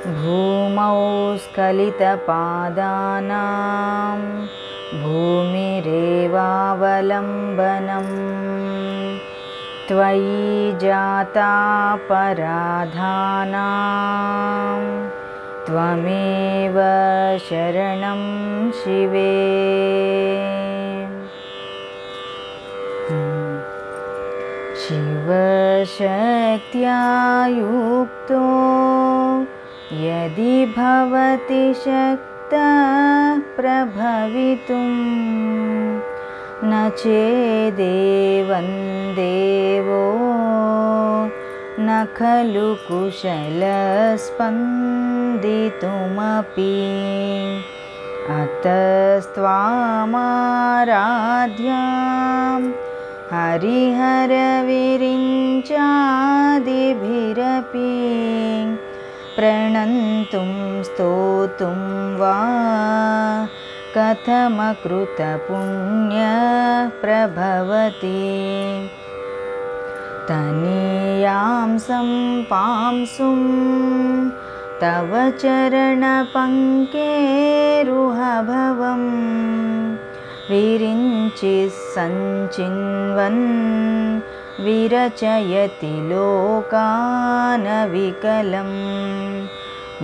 भूमौ स्खलितपादानां भूमिरेवावलम्बनम् त्वयि जातापराधानां त्वमेव शरणं शिवे। शिवशक्त्या युक्तो यदि भवति शक्तः प्रभवितुं न चेदेवं देवो न खलु कुशलस्पन्दितुमपि। अतस्त्वामाराध्यां हरिहरविरिञ्चादिभिरपि प्रणन्तुं स्तोतुं वा कथमकृतपुण्यः प्रभवति। तनीयां सम्पांसुं तव चरणपङ्केरुहभवं विरिञ्चिः सञ्चिन्वन् विरचयति लोकानविकलं।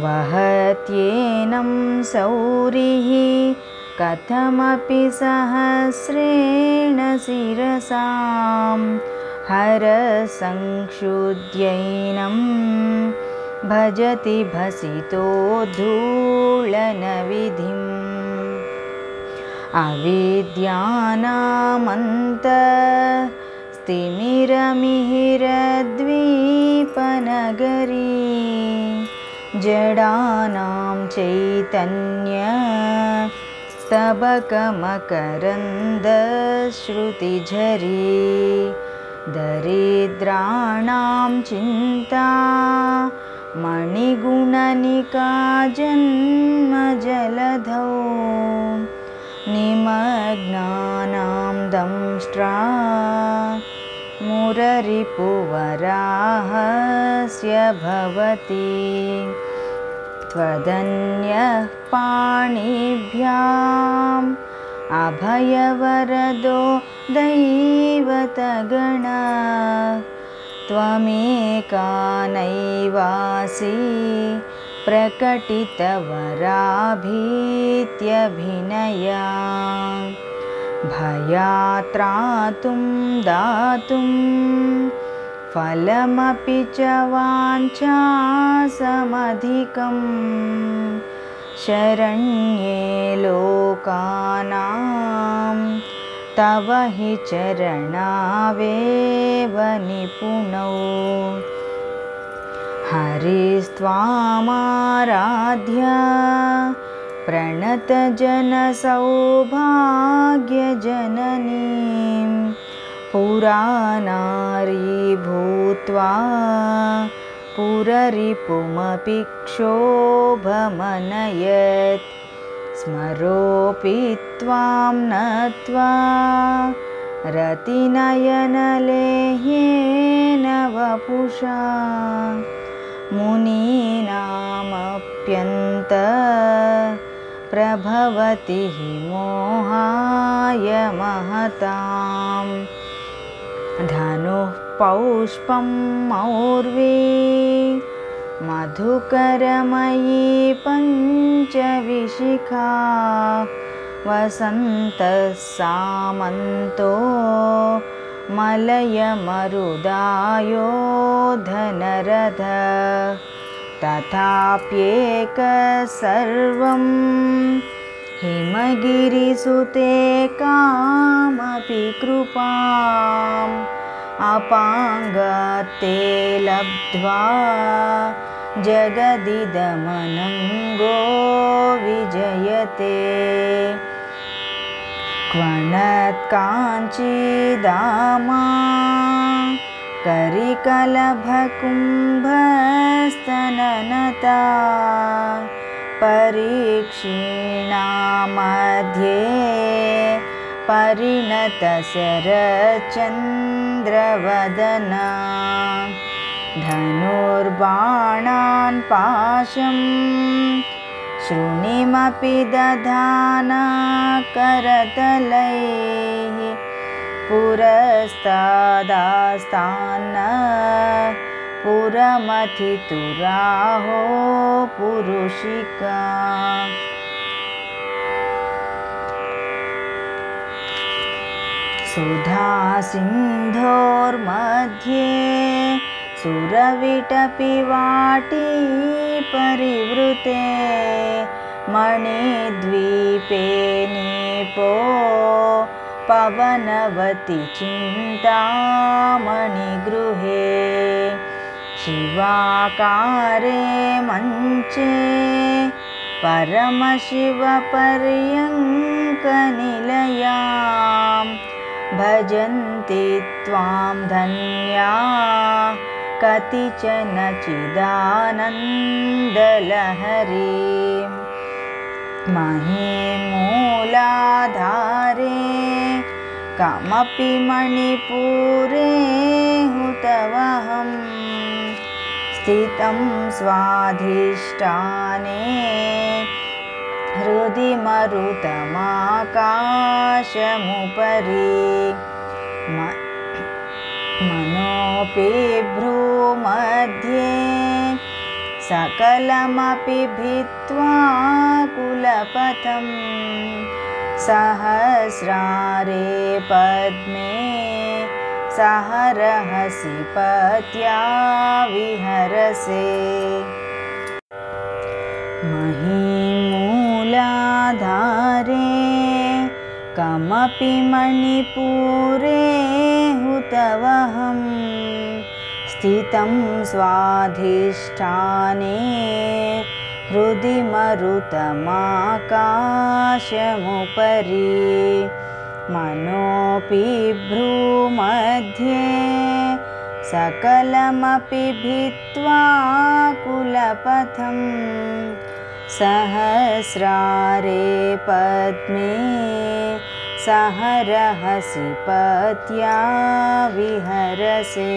वहत्येनं सौरिः कथमपि सहस्रेण शिरसां हरसंक्षुद्यैनं भजति भसितोद्धूलनविधिम्। अविद्यानामन्तस्तिमिरमिहिरद्वीपनगरी जडानां चैतन्यस्तबकमकरन्दश्रुतिझरी दरिद्राणां चिन्ता मणिगुणनिका जन्मजलधौ निमग्नानां दंष्ट्रा मुररिपुवराहस्य भवति। त्वदन्यः पाणिभ्याम् अभयवरदो दैवतगणः त्वमेका नैवासि प्रकटितवराभीत्यभिनया। भयात्रातुं दातुं फलमपि च वाञ्छासमधिकं शरण्ये लोकानां तव हि चरणावेव निपुणौ। हरिस्त्वामाराध्य प्रणतजनसौभाग्यजननीं पुरानारी भूत्वा पुररिपुमपि क्षोभमनयत्। स्मरोऽपि त्वां नत्वा रतिनयनलेह्येन वपुषा मुनीनामप्यन्त प्रभवति हि मोहाय महताम्। धनुः पौष्पं मौर्वी मधुकरमयी पञ्चविशिखा वसन्तः सामन्तो मलयमरुदायो धनरथ तथाप्येकः सर्वं हिमगिरिसुते कामपि कृपाम् अपाङ्गते लब्ध्वा जगदिदमनङ्गो विजयते। क्वणत्काञ्चीदामा करिकलभकुम्भस्तननता परीक्षीणा मध्ये परिणतशरचन्द्रवदना धनुर्बाणान् पाशं शृणिमपि दधाना करतलैः पुरस्तादास्तान्न पुरमथितुराहो पुरुषिका सुधा सिन्धोर्मध्ये सुरविटपि वाटी परिवृते मणिद्वीपे नीपो पवनवति चिन्तामणिगृहे शिवाकारे मञ्चे परमशिवपर्यङ्कनिलयां भजन्ति त्वां धन्या कतिचन चिदानन्दलहरीं महीमूलाधारे कमपि मणिपुरे हुतवहं स्थितं स्वाधिष्ठाने हृदि मरुतमाकाशमुपरि मनोऽपि भ्रूमध्ये सकलमपि भित्त्वा कुलपथं सहस्रारे पद्मे सहरहसि पत्या विहरसे महीमूलाधारे कमपि मणिपुरे हुतवहं स्थितं स्वाधिष्ठाने हृदि मरुतमाकाशमुपरि मनोऽपि भ्रूमध्ये सकलमपि भित्त्वा कुलपथं सहस्रारे पद्मे सहरहसि पत्या विहरसे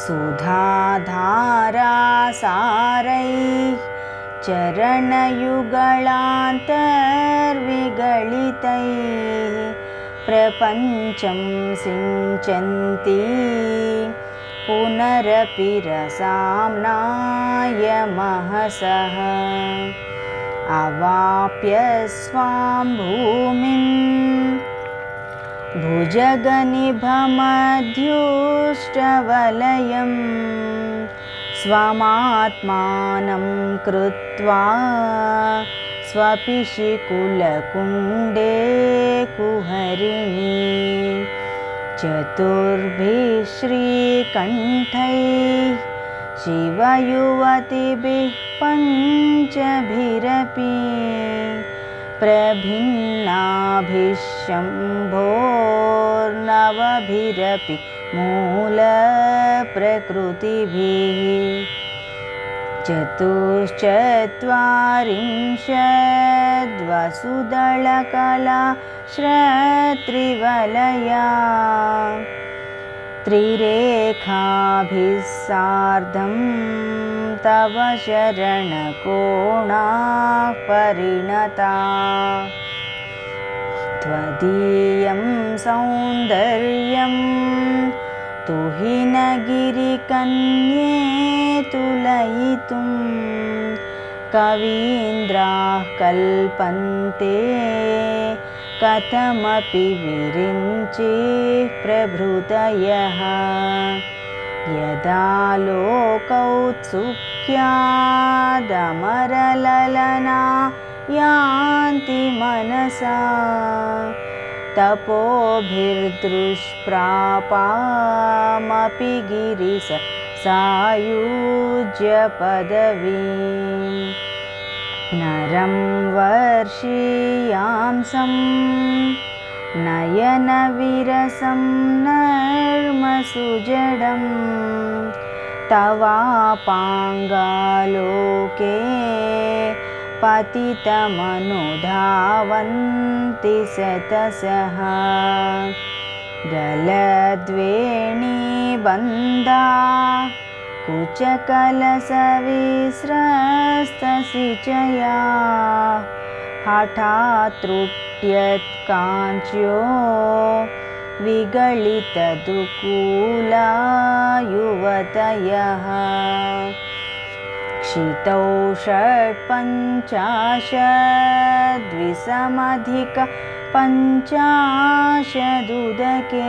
सुधाधारासारैः चरणयुगलान्तर्विगलितैः प्रपञ्चं सिञ्चन्ति पुनरपि रसाम्नायमहसः अवाप्य स्वां भूमिं भुजगनिभमध्युष्टवलयं स्वमात्मानं कृत्वा स्वपिशिकुलकुण्डे कुहरिणी चतुर्भिः श्रीकण्ठैः शिवयुवतिभिः पञ्चभिरपि प्रभिन्नाभिः शम्भोर्नवभिरपि मूलप्रकृतिभिः चतुश्चत्वारिंशद्वसुदलकला श्रत्रिवलया त्रिरेखाभिः सार्धं तव शरणकोणाः परिणता त्वदीयं सौन्दर्यं तुहिनगिरिकन्ये तुलयितुं कवीन्द्राः कल्पन्ते कथमपि विरिञ्चिः प्रभृतयः यदा लोकौत्सुक्यादमरललना यान्ति मनसा तपोभिर्दुष्प्रापामपि गिरिश सायुज्यपदवीं नरं वर्षीयांसं नयनविरसं नर्मसुजडं तवापाङ्गालोके पतितमनुधावन्ति सतसः गलद्वेणी बन्धा कुचकलसविस्रस्तसिचया हठात्त्रुट्यत्काञ्च्यो विगलितदुकूला युवतयः क्षितौ षट्पञ्चाशद्विसमधिकपञ्चाशदुदके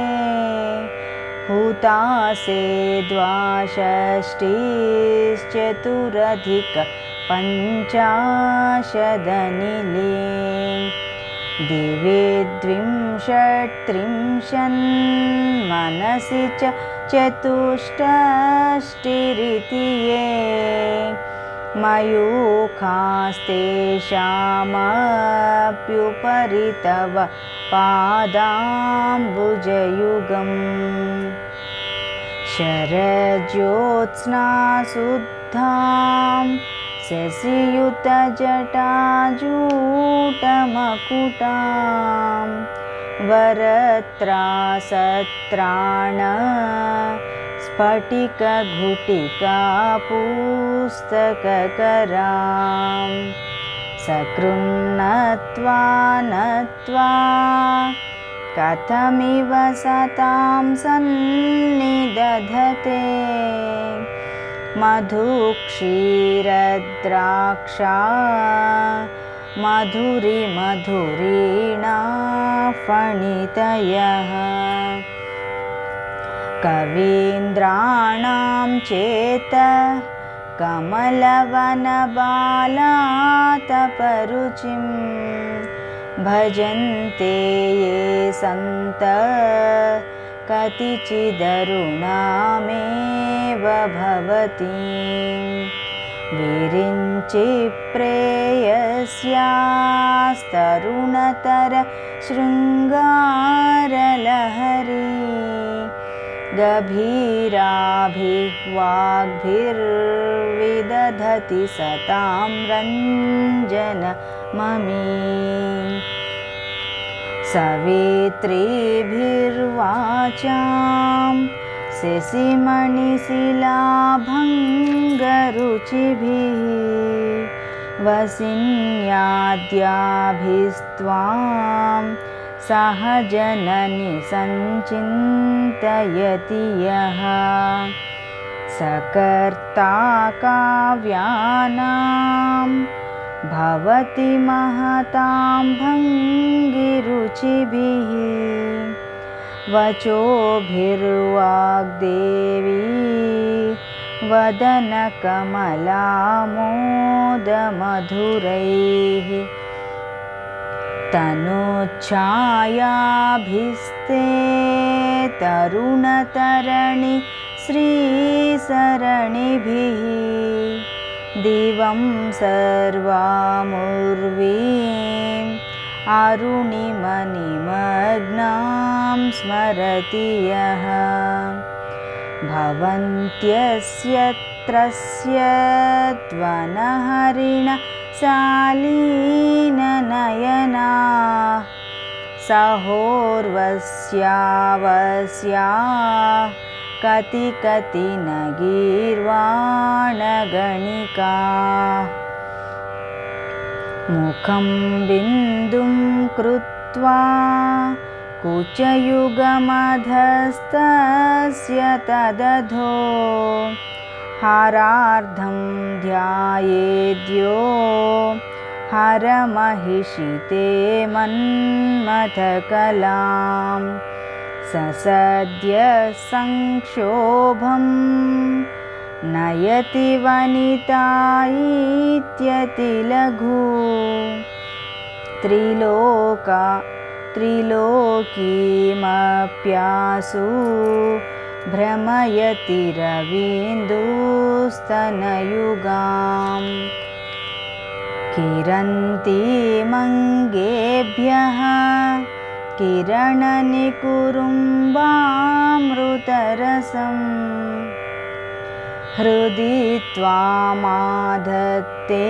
हुतासे द्वाषष्टिश्चतुरधिकपञ्चाशदनिले दिवे द्विंशत्त्रिंशन्मनसि च चतुष्षष्टिरिति ये मयूखास्तेषामप्युपरि तव पादाम्बुजयुगम् शरज्योत्स्नासुद्धां शशियुतजटाजूटमकुटां वरत्रासत्राण स्फटिकघुटिकापुस्तककरां सकृन्नत्वा नत्वा कथमिव सतां सन्निदधते मधुक्षीरद्राक्षा मधुरिमधुरीणा फणितयः कवीन्द्राणां चेत कमलवनबालातपरुचिं भजन्ते ये सन्तः कतिचिदरुणामेव भवतीं विरिञ्चिप्रेयस्यास्तरुणतरशृङ्गारलहरी गभीराभिवाग्भिर्विदधति सतां रञ्जनममी सवित्रीभिर्वाचां शिशिमणिशिलाभङ्गरुचिभिः वसिन्याद्याभिस्त्वां सह जननि सञ्चिन्तयति यः सकर्ता काव्यानां भवति महतां भङ्गिरुचिभिः वचोभिर्वाग्देवी वदनकमलामोदमधुरैः तनोच्छायाभिस्ते तरुणतरणि श्रीसरणिभिः दिवं सर्वामुर्वीम् अरुणिमनिमग्नां स्मरति यः भवन्त्यस्यत्रस्य त्वनहरिण शालीननयना सहोर्वस्यावस्या कति कति न गीर्वाणगणिका मुखं बिन्दुं कृत्वा कुचयुगमधस्तस्य तदधो हारार्धं ध्यायेद्यो हरमहिषिते मन्मथकलां ससद्य संक्षोभं नयति वनितायित्यतिलघु त्रिलोकीमप्यासु भ्रमयति रवीन्दुस्तनयुगां किरन्तीमङ्गेभ्यः किरणनिकुरुम्बामृतरसं हृदि त्वामाधत्ते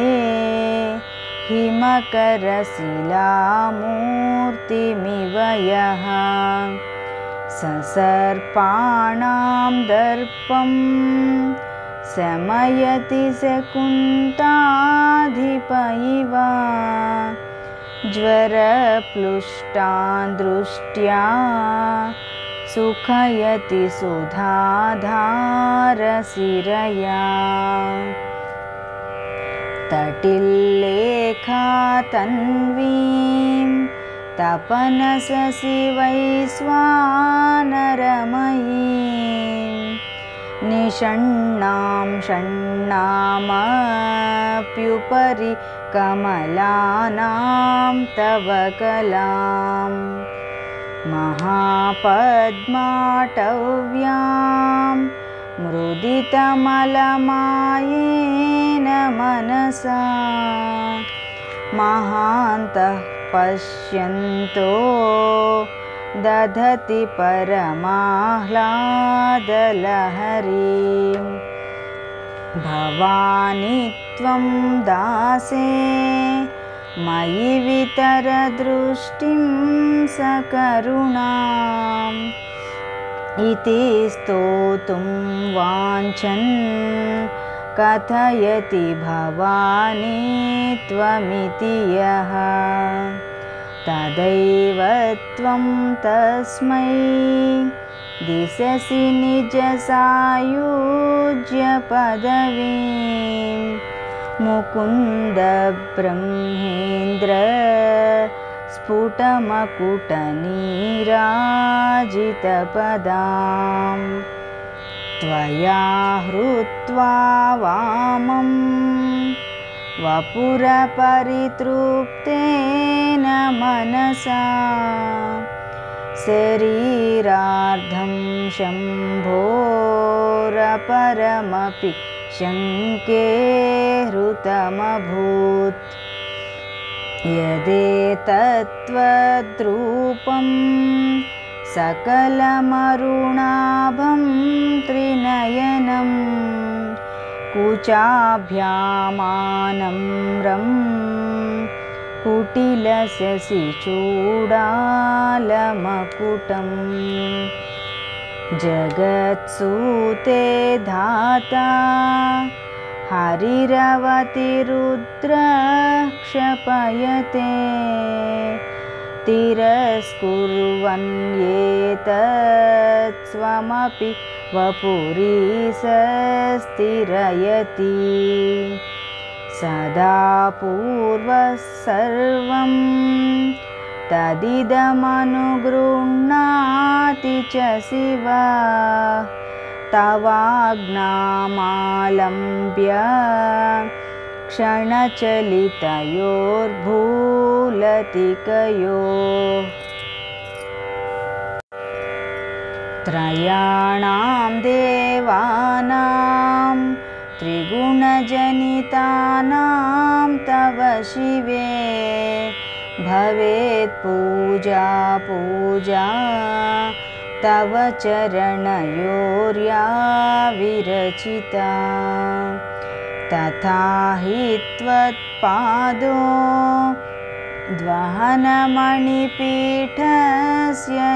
हिमकरशिलामूर्तिमिव यः ससर्पाणां दर्पं शमयति शकुन्ताधिप इव ज्वरप्लुष्टान् दृष्ट्या सुखयति सुधाधारशिरया तटिल्लेखा तन्वीं तपनशशिवैश्वानरमयीं निषण्णां षण्णामप्युपरि कमलानां तव कलां महापद्माटव्यां मुदितमलमायेन मनसा महान्तः पश्यन्तो दधति परमाह्लादलहरीं भवानि त्वं दासे मयि वितरदृष्टिं सकरुणाम् इति स्तोतुं वाञ्छन् कथयति भवानी त्वमिति यः तदैव त्वं तस्मै दिशसि निजसायुज्यपदवीं मुकुन्द ब्रह्मेन्द्र स्फुटमकुटनीराजितपदां त्वया हृत्वा वामं वपुरपरितृप्तेन मनसा शरीरार्धं शम्भोरपरमपि शङ्के हृतमभूत् यदेतत्त्वद्रूपं सकलमरुणाभं त्रिनयनं कुचाभ्यामानम्रं कुटिलशशिचूडालमकुटं जगत्सूते धाता हरिरवतिरुद्रः क्षपयते तिरस्कुर्वन्येतत् स्वमपि वपुरीशस्तिरयति सदा पूर्वः सर्वं तदिदमनुगृह्णाति च शिव तवाज्ञामालम्ब्य क्षणचलितयोर्भूलतिकयोः त्रयाणां देवानां त्रिगुणजनितानां तव शिवे भवेत् पूजा तव चरणयोर्या विरचिता तथा हि त्वत्पादो द्वहनमणिपीठस्य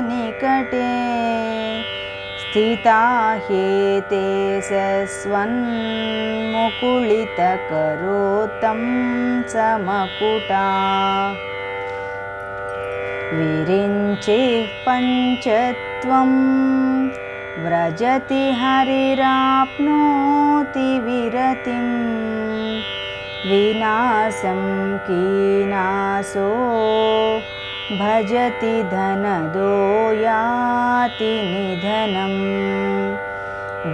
निकटे स्थिता ह्येते सस्वन्मुकुलितकरोतं समकुटा विरिञ्चिः पञ्चत्वं व्रजति हरिराप्नोति विरतिं विनाशं कीनासो भजति धनदो याति निधनं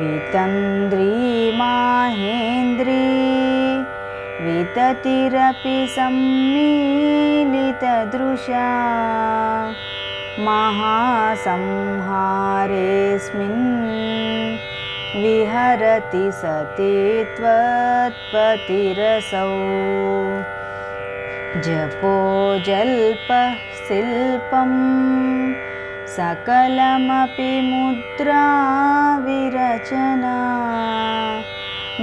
वितन्द्री माहेन्द्री विततिरपि सम्मीलितदृशा महासंहारेऽस्मिन् विहरति सती त्वत्पतिरसौ जपो जल्पः शिल्पं सकलमपि मुद्रा विरचना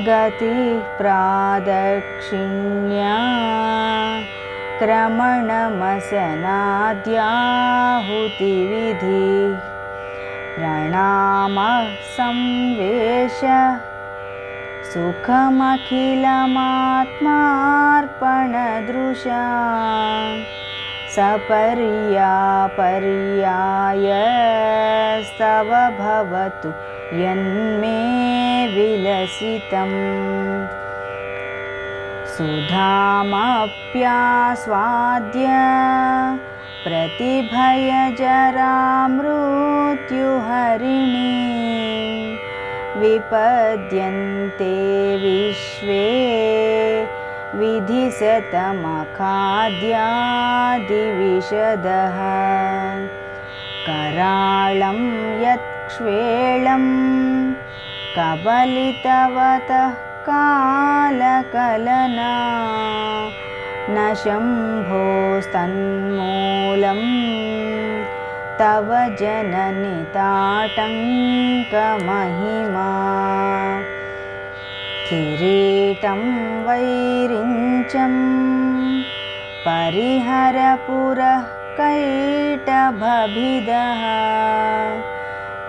गतिः प्रादक्षिण्या क्रमणमसनाद्याहुतिविधिः प्रणामः संवेश सुखमखिलमात्मार्पणदृशा सपर्यापर्यायस्तव भवतु यन्मे विलसितम् सुधामप्यास्वाद्य प्रतिभयजरामृत्युहरिणी विपद्यन्ते विश्वे विधिशतमखाद्यादिविशदः कराळं यत्क्ष्वेळं कबलितवतः कालकलना न शम्भोस्तन्मूलं तव जननि ताटङ्कमहिमा किरीटं वैरिञ्चं परिहरपुरः कैटभभिदः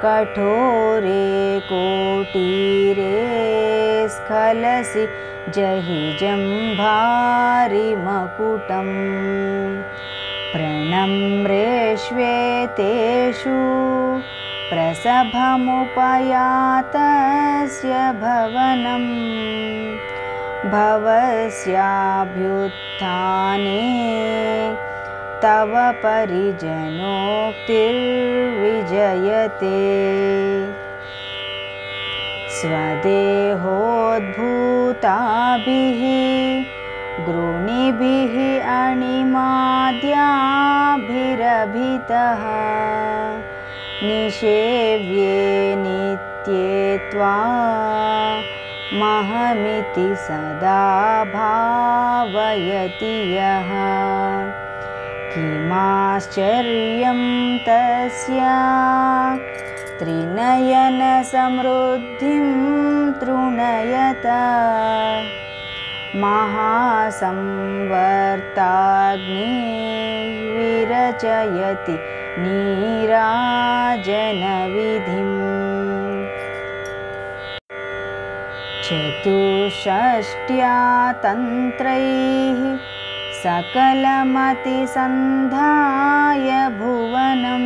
कठोरे कोटीरे स्खलसि जहि जम्भारिमकुटम् प्रणम्रेष्वेतेषु प्रसभमुपयातस्य भवनं भवस्याभ्युत्थाने तव परिजनोक्तिर्विजयते स्वदेहोद्भूताभिः गृणिभिः अणिमाद्याभिरभितः निषेव्ये नित्ये त्वामहमिति सदा भावयति यः किमाश्चर्यं तस्य त्रिनयनसमृद्धिं तृणयत महासंवर्ताग्निर्विरचयति नीराजनविधिम् चतुष्षष्ट्या तन्त्रैः सकलमतिसन्धाय भुवनं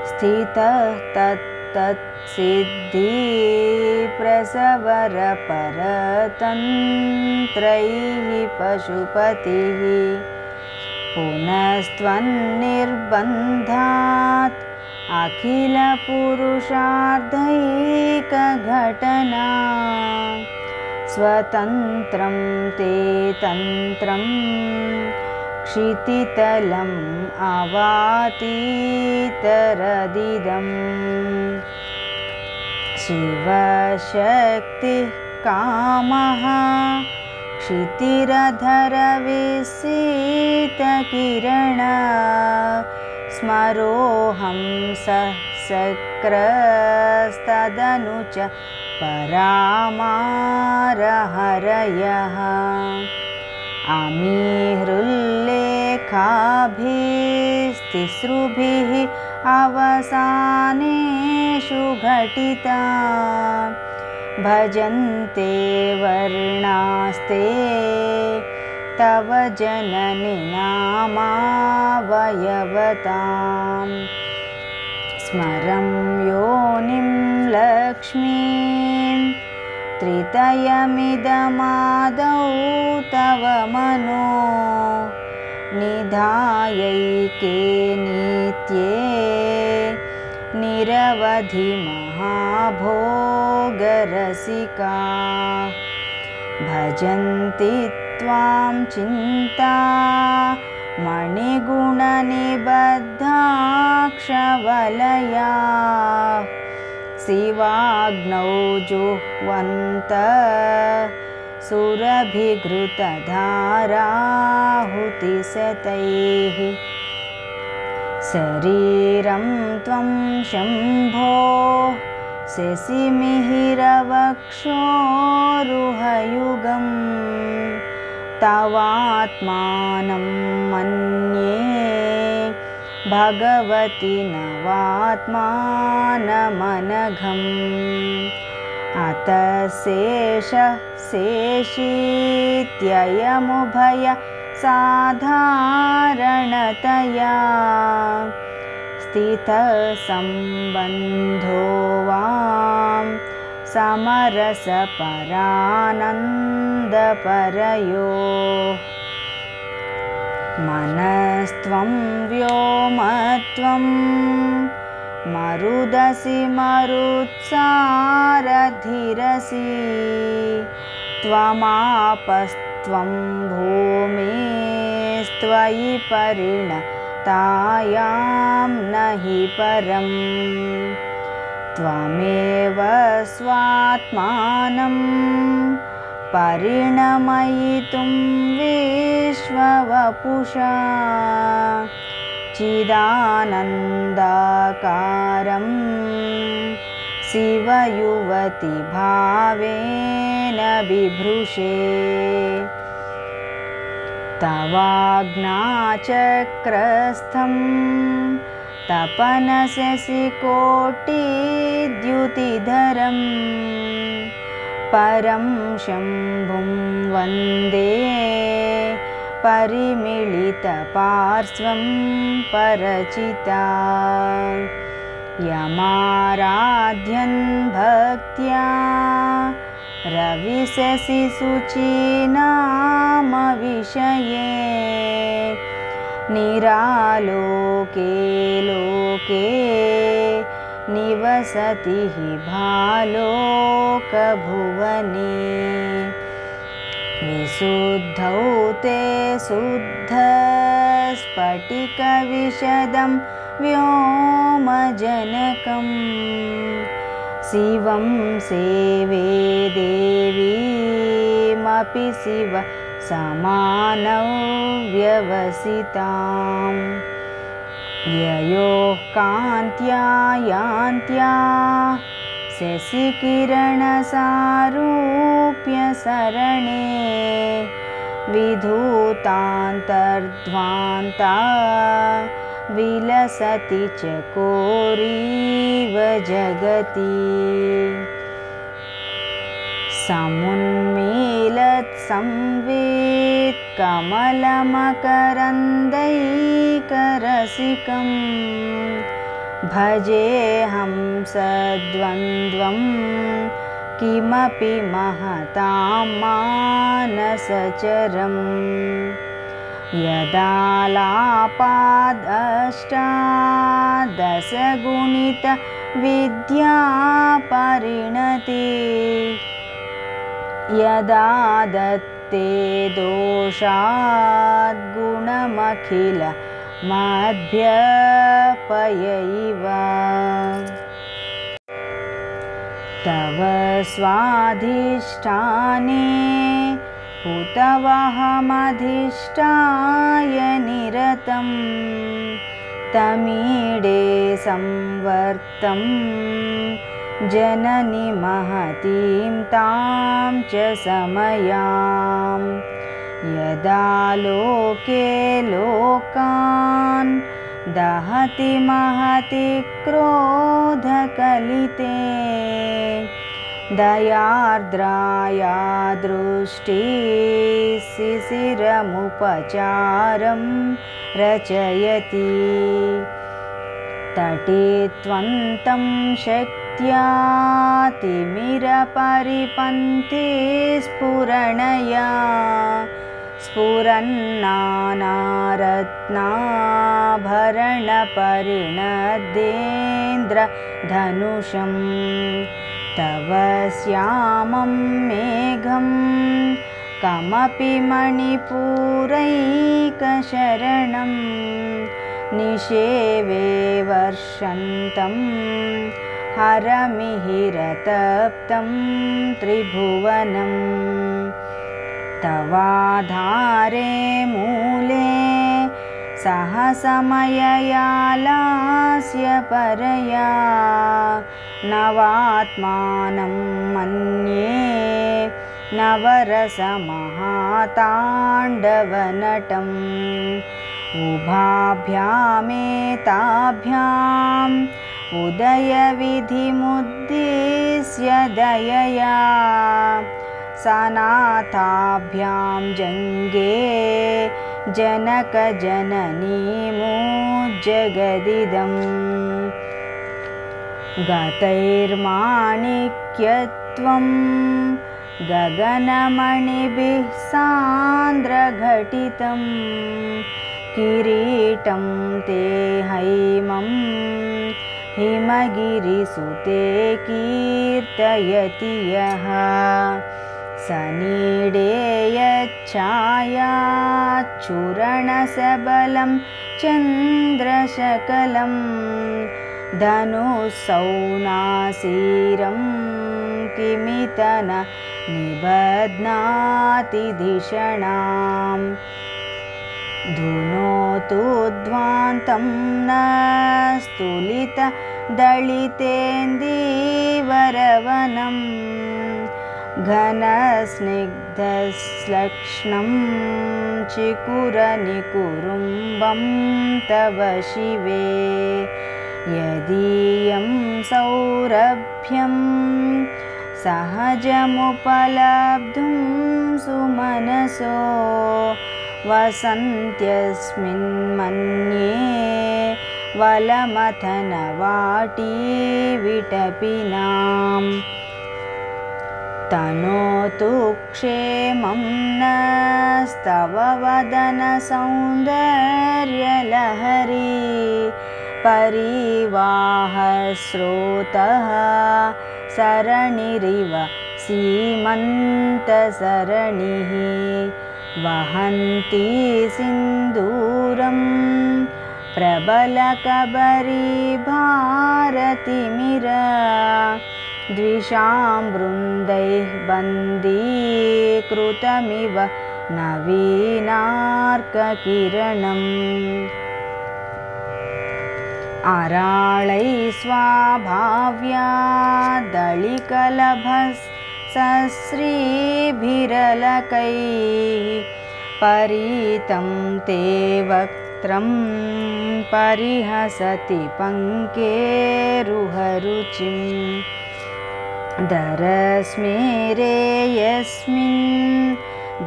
स्थितः तत्तत्सिद्धिप्रसवरपरतन्त्रैः पशुपतिः पुनस्त्वन्निर्बन्धात् अखिलपुरुषार्थैकघटना स्वतन्त्रं ते तन्त्रं क्षितितलम् अवातीतरदिदम् शिवशक्तिः कामः क्षितिरधरविसितकिरण स्मरोऽहं सक्रस्तदनु च परामारहरयः अमीहृल्लेखाभिस्तिसृभिः अवसानेषु घटिता भजन्ते वर्णास्ते तव जननि नामावयवताम् स्मरं योनिं लक्ष्मीं त्रितयमिदमादौ तव मनो निधायैके नित्ये निरवधि महाभोगरसिका भजन्ति त्वां चिन्ता मणिगुणनिबद्धाक्षवलया शिवाग्नौ जुह्वन्त सुरभिघृतधाराहुतिशतैः शरीरं त्वं शम्भो शशिमिहिरवक्षोरुहयुगं तवात्मानं मन्ये भगवति नवात्मानमनघम् अत शेषीत्ययमुभय साधारणतया स्थितसम्बन्धो वां समरसपरानन्दपरयोः मनस्त्वं व्योमत्वं मरुदसि मरुत्सारधिरसि त्वमापस्त्वं भूमिस्त्वयि परिणतायां नहि परम् त्वमेव स्वात्मानं परिणमयितुं विश्ववपुषा चिदानन्दाकारं शिवयुवतिभावेन बिभृशे तवाज्ञाचक्रस्थं तपनशशिकोटिद्युतिधरं परं शम्भुं वन्दे परिमिलितपार्श्वं परचिता यमाराध्यन् भक्त्या रविशशिशुचीनामविषये निरालोके लोके निवसति हि भालोकभुवने विशुद्धौ ते शुद्धस्फटिकविशदं व्योमजनकं शिवं सेवे देवीमपि शिव समानौ व्यवसिताम् ययोः कान्त्या यान्त्या शशिकिरणसारूप्यसरणे विधूतान्तर्ध्वान्ता विलसति चकोरीव जगति समुन्मीलत्संवित् कमलमकरन्दैकरसिकं भजेऽहं सद्वन्द्वं किमपि महतां मानसचरम् यदालापादष्टादशगुणितविद्यापरिणति यदा दत्ते दोषाद्गुणमखिलमभ्यपयैव तव स्वाधिष्ठाने हुतवहमधिष्ठाय निरतं तमीडे संवर्तं जननि महतीं तां च समयां यदा लोके लोकान् दहति महति क्रोधकलिते दयार्द्राया दृष्टिः शिशिरमुपचारं रचयति तटित्वन्तं शक्त्या तिमिरपरिपन्थी स्फुरणया स्फुरन्नानारत्नाभरणपरिणदेन्द्रधनुषं तव श्यामं मेघं कमपि मणिपूरैकशरणं निषेवे वर्षन्तं हरमिहिरतप्तं त्रिभुवनं तवाधारे मूले सहसमययालास्य परया नवात्मानं मन्ये नवरसमहाताण्डवनटं उभाभ्यामेताभ्याम् उदयविधिमुद्दिश्य दयया सनाथाभ्यां जङ्गे जनकजननीमुज्जगदिदम् गतैर्माणिक्यत्वं गगनमणिभिः सान्द्रघटितं किरीटं ते हैमं हिमगिरिसुते कीर्तयति यः सनीडेयच्छायाच्चूरणसबलं चन्द्रशकलं धनुःसौनासीरं किमित न निबध्नाति धिषणाम् धुनोतु ध्वान्तं न स्तुलितदलितेन्दीवरवनं घनस्निग्धश्लक्ष्णं चिकुरनिकुरुम्बं तव शिवे यदीयं सौरभ्यं सहजमुपलब्धुं सुमनसो वसन्त्यस्मिन् मन्ये वलमथनवाटी विटपिनाम् तनोतु क्षेमं नस्तव वदनसौन्दर्यलहरी परिवाहस्रोतः सरणिरिव सीमन्तसरणिः वहन्ती सिन्दूरं प्रबलकबरीभारतिमिर द्विषां वृन्दैः बन्दीकृतमिव नवीनार्ककिरणम् अराळैः स्वाभाव्या दलिकलभसस्रीभिरलकैः परीतं ते वक्त्रं परिहसति पङ्केरुहरुचिं दरस्मेरे यस्मिन्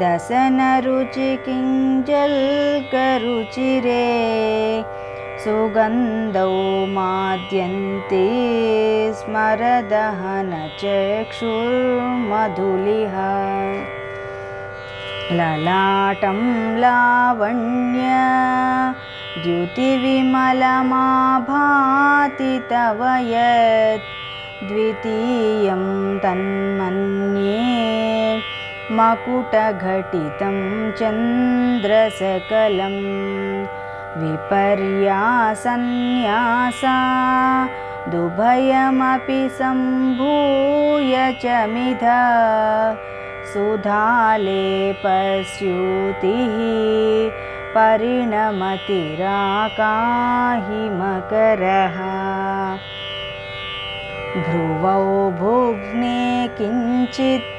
दशनरुचिकिञ्जल्करुचिरे सुगन्धौ माद्यन्ते स्मरदहनचक्षुर्मधुलिः ललाटं लावण्य द्युतिविमलमाभाति तव यत् द्वितीयं तन्मन्ये मकुटघटितं चन्द्रसकलं विपर्यासन्न्यासा दुभयमपि सम्भूय च मिध सुधालेपस्यूतिः परिणमतिराकाहिमकरः भ्रुवौ भुग्ने किञ्चित्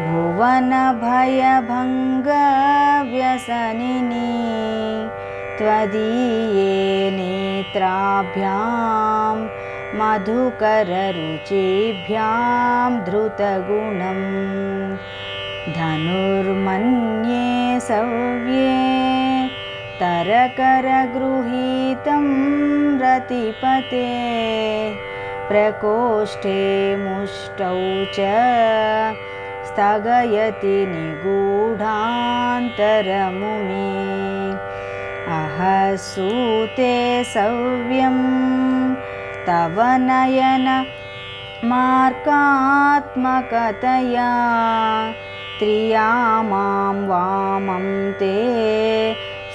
भुवनभयभङ्गव्यसनिनी त्वदीये नेत्राभ्यां मधुकररुचिभ्यां धृतगुणं धनुर्मन्ये सव्ये तरकरगृहीतं रतिपते प्रकोष्ठे मुष्टौ च स्थगयति निगूढान्तरमुमे अहसूते सव्यं तव नयनमार्कात्मकतया त्रियामां वामं ते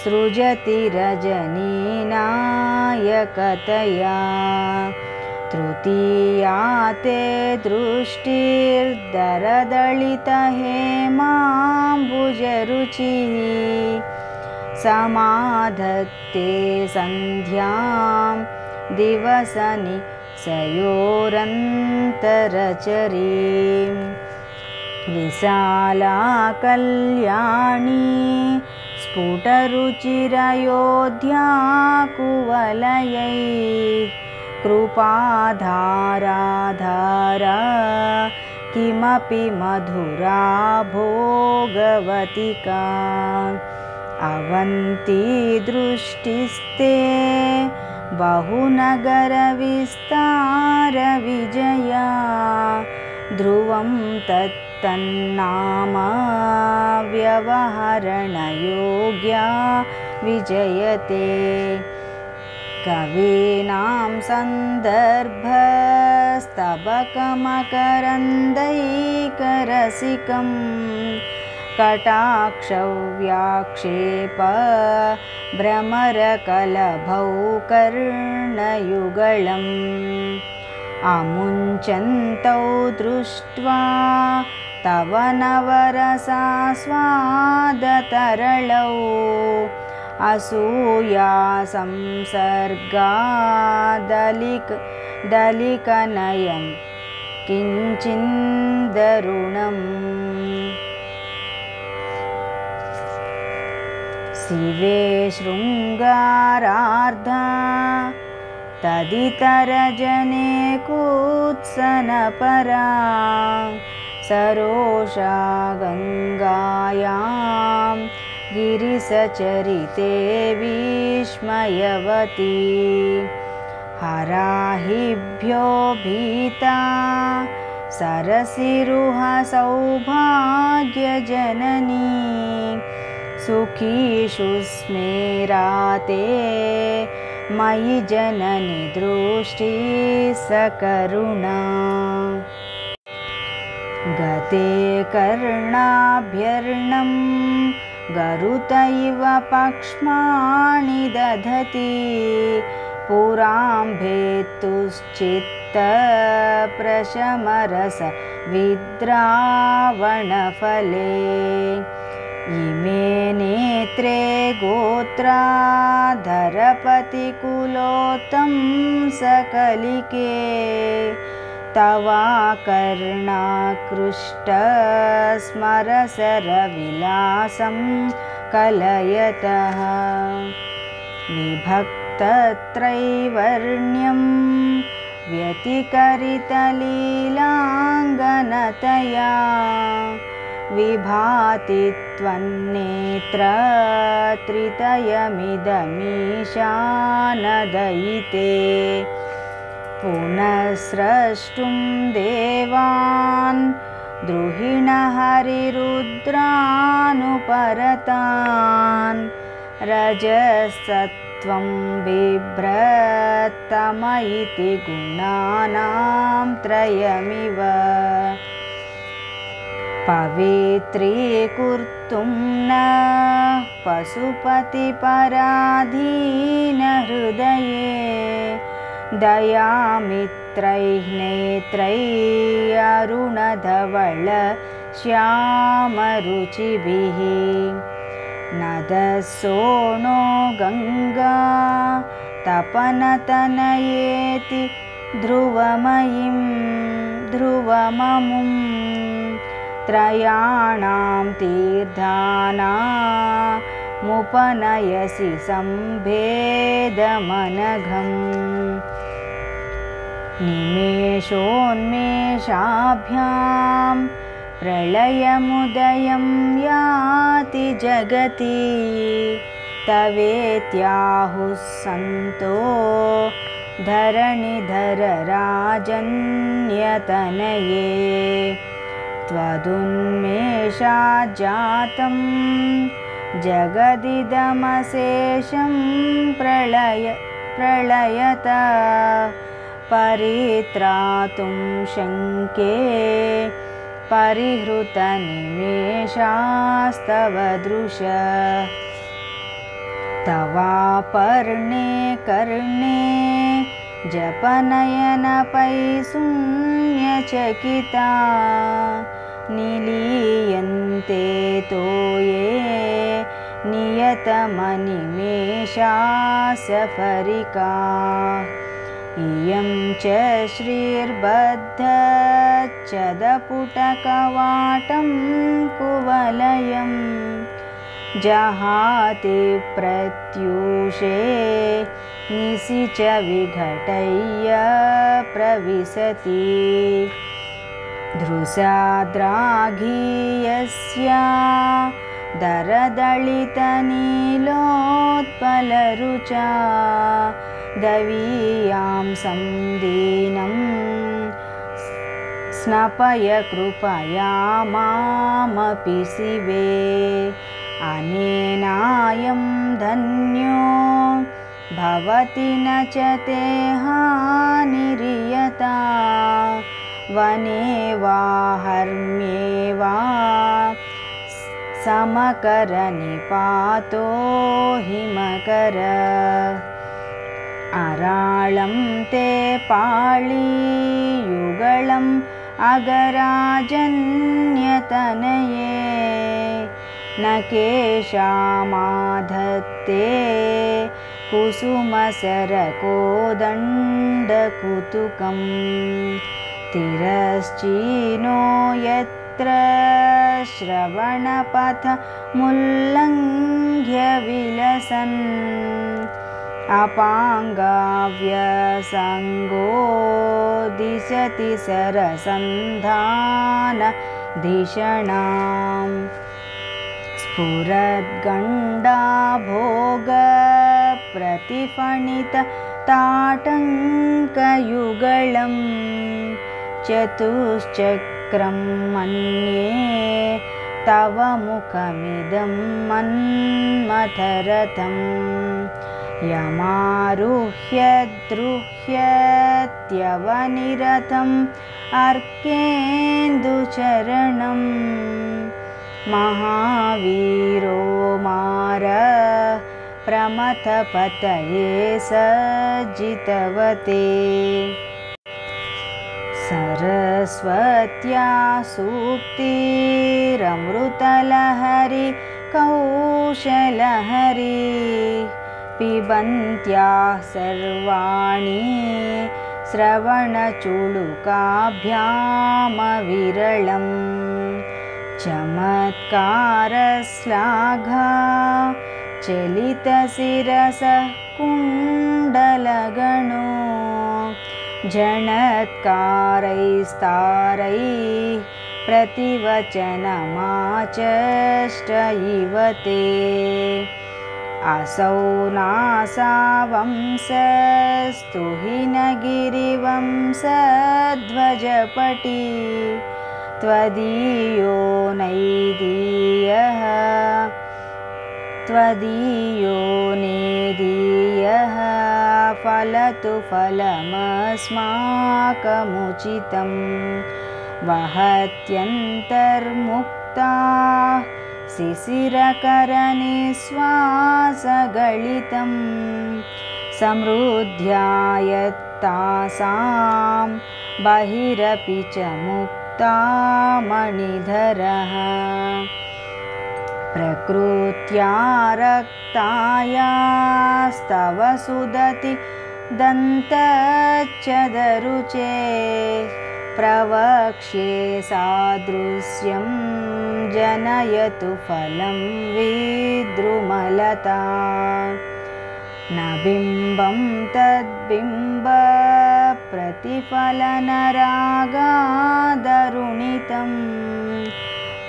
सृजति रजनीनायकतया तृतीया ते दृष्टिर्दरदलितहेमाम्बुजरुचिः समाधत्ते सन्ध्यां दिवसनि सयोरन्तरचरीं विशाला कल्याणी स्फुटरुचिरयोध्या कुवलयै कृपाधाराधारा किमपि मधुरा भोगवतिका अवन्ती दृष्टिस्ते बहुनगरविस्तारविजया ध्रुवं तत्तन्नाम व्यवहरणयोग्या विजयते कवीनां सन्दर्भस्तबकमकरन्दैकरसिकं कटाक्षव्याक्षेप भ्रमरकलभौ कर्णयुगलम् अमुञ्चन्तौ दृष्ट्वा तव नवरसास्वादतरलौ असूयासंसर्गादलिकनयं किञ्चिन्दरुणम् शिवे शृङ्गारार्धा तदितरजने कुत्सनपरा सरोषा गङ्गायां गिरिसचरिते विस्मयवती हराहिभ्यो भीता सरसिरुहसौभाग्यजननी सुखीषु स्मेराते मयि जननि दृष्टि सकरुणा गते कर्णाभ्यर्णं गरुत इव पक्ष्माणि दधति पुराम्भेतुश्चित्तप्रशमरस विद्रावणफले इमे नेत्रे गोत्राधरपतिकुलोत्तं सकलिके तवाकर्णाकृष्टस्मरसरविलासं कलयतः विभक्तत्रैवर्ण्यं व्यतिकरितलीलाङ्गनतया विभाति त्वन्नेत्रत्रितयमिदमीशानदयिते पुनः स्रष्टुं देवान् द्रुहिणहरिरुद्रानुपरतान् रजसत्वं बिभ्रत्तम इति गुणानां त्रयमिव पवित्रीकुर्तुं न पशुपतिपराधीनहृदये दयामित्रैः नेत्रैः अरुणधवल श्यामरुचिभिः नदसोणो गङ्गा तपनतनयेति ध्रुवमयीं ध्रुवममुं त्रयाणां तीर्थानामुपनयसि सम्भेदमनघम् निमेषोन्मेषाभ्यां प्रलयमुदयं याति जगति तवेत्याहुः सन्तो धरणिधरराजन्यतनये त्वदुन्मेषाज्जातं जगदिदमशेषं प्रलयत परित्रातुं शङ्के परिहृतनिमेषास्तव दृश तवापर्णे कर्णे जपनयनपैशून्यचकिता निलीयन्ते तोये नियतमनिमेषा सफरिका इयं च श्रीर्बद्धच्छदपुटकवाटं कुवलयं जहाति प्रत्यूषे निशि च विघटय्य प्रविशति धृषाद्राघीयस्या दरदलितनीलोत्पलरुचा दवीयां संदीनं स्नपय कृपया मामपि शिवे अनेनायं धन्यो भवति न च ते हानिर्यता वने वा हर्म्ये वा समकरनिपातो हिमकर अराळं ते पाळीयुगळम् अगराजन्यतनये न केशामाधत्ते कुसुमसरकोदण्डकुतुकम् तिरश्चीनो यत्र श्रवणपथमुल्लङ्घ्य विलसन् अपाङ्गाव्यसङ्गो दिशति सरसन्धानधिषणाम् स्फुरद्गण्डाभोगप्रतिफणितताटङ्कयुगळं चतुश्चक्रं मन्ये तव मुखमिदं मन्मथरथम् यमारुह्य द्रुह्यत्यवनिरथम् अर्केन्दुचरणं महावीरो मार प्रमथपतये सज्जितवते सरस्वत्या सूक्तिरमृतलहरी कौशलहरी पिबन्त्याः सर्वाणि श्रवणचुळुकाभ्यामविरळम् चमत्कारश्लाघा चलितशिरसः कुण्डलगणो झणत्कारैस्तारैः प्रतिवचनमाचष्ट इव ते असौ नासावंशस्तुहिनगिरिवंशध्वजपटी त्वदीयो नेदीयः फलतु फलमस्माकमुचितं वहत्यन्तर्मुक्ता शिशिरकरनिःश्वासगलितं समृद्ध्यायत्तासां बहिरपि च मुक्ता प्रकृत्या रक्तायास्तव सुदति दन्तच्छदरुचे प्रवक्ष्ये सादृश्यं जनयतु फलं विद्रुमलता न बिम्बं तद्बिम्ब प्रतिफलनरागादरुणितं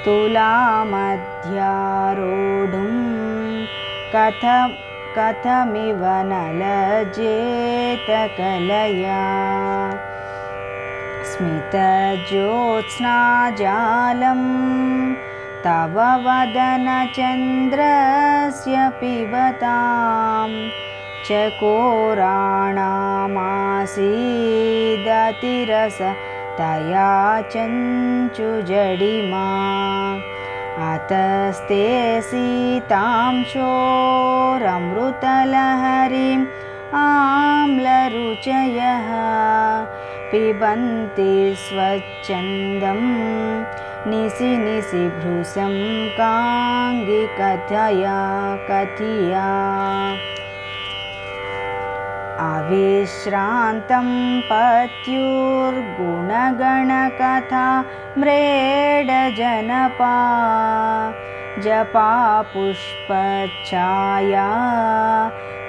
तुलामध्यारोढुं कथमिव न लज्जेत कलया स्मितज्योत्स्नाजालं तव वदनचन्द्रस्य पिबतां चकोराणामासीदतिरस तया चञ्चुजडिमा अतस्ते सीतांशोरमृतलहरीम् आम्लरुचयः पिबन्ति स्वच्छन्दं निशि निशि भृशं काङ्गिकथया अविश्रान्तं पत्युर्गुणगणकथा म्रेडजनपा जपापुष्पच्छाया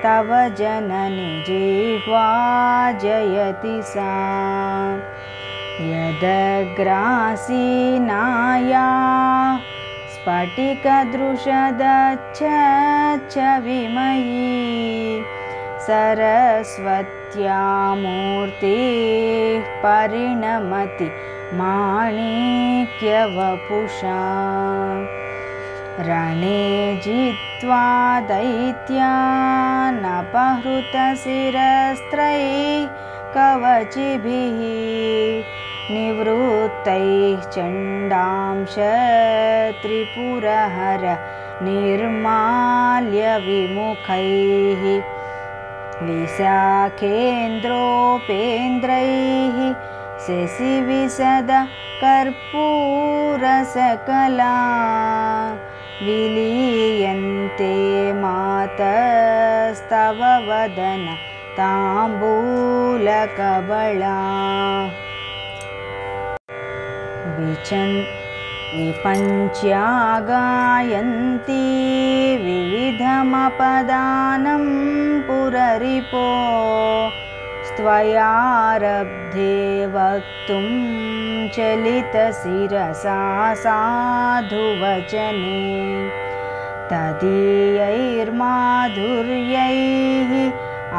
तव जननि जिह्वा जयति सा यदग्रासीनाया स्फटिकदृशदच्छविमयी सरस्वत्या मूर्तिः परिणमति माणिक्यवपुषा रणे जित्वा दैत्यानपहृतशिरस्त्रैः कवचिभिः निवृत्तैः चण्डांश त्रिपुरहर निर्माल्यविमुखैः विशाखेन्द्रोपेन्द्रैः शशिविशद कर्पूरसकला विलीयन्ते मातस्तव वदन ताम्बूलकबला विपञ्च्या गायन्ती विविधमपदानं पुररिपो स्त्वयारब्धे वक्तुं चलितशिरसा साधुवचने तदीयैर्माधुर्यैः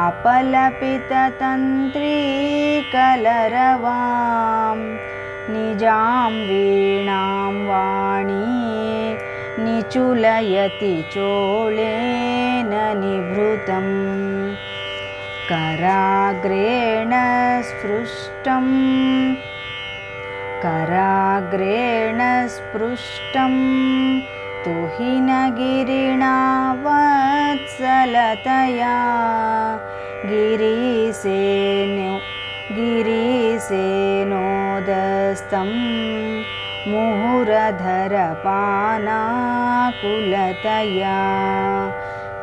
अपलपिततन्त्रीकलरवां निजां वीणां वाणी निचुलयति चोळेन निभृतम् कराग्रेण स्पृष्टं तुहिनगिरिणा वत्सलतया गिरिसेनोदस्तं मुहुरधरपानाकुलतया